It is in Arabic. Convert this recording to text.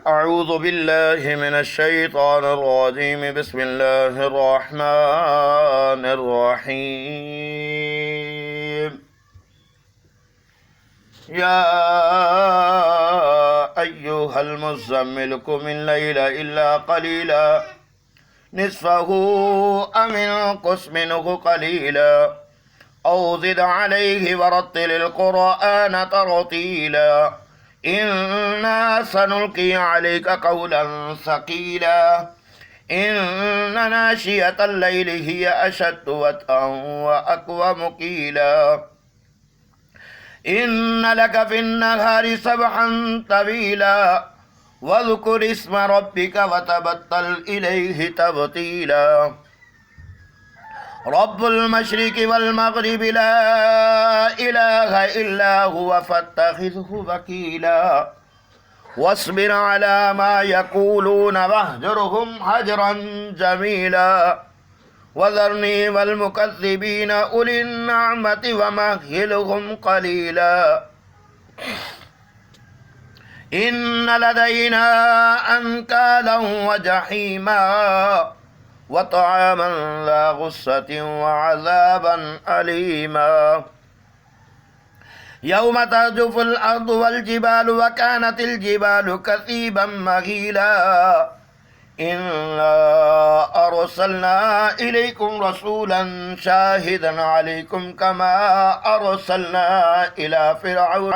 أعوذ بالله من الشيطان الرجيم. بسم الله الرحمن الرحيم. يا أيها المزمل قم الليل إلا قليلا نصفه أو انقص منه قليلا أو زد عليه ورتل القرآن ترتيلا إنا سنلقي عليك قولا ثقيلا إن ناشئة الليل هي أشد وطئا وأقوم قيلا إن لك في النهار سبحا طويلا واذكر اسم ربك وتبتل إليه تبتيلا رب المشرق والمغرب لا إله إلا هو فاتخذه وكيلا واصبر على ما يقولون واهجرهم هجرا جميلا وذرني والمكذبين أولي النعمة ومهلهم قليلا إن لدينا أنكالا وجحيما وطعاما ذا غصة وعذابا أليما يوم ترجف الأرض والجبال وكانت الجبال كثيبا مهيلا إنا أرسلنا إليكم رسولا شاهدا عليكم كما أرسلنا إلى فرعون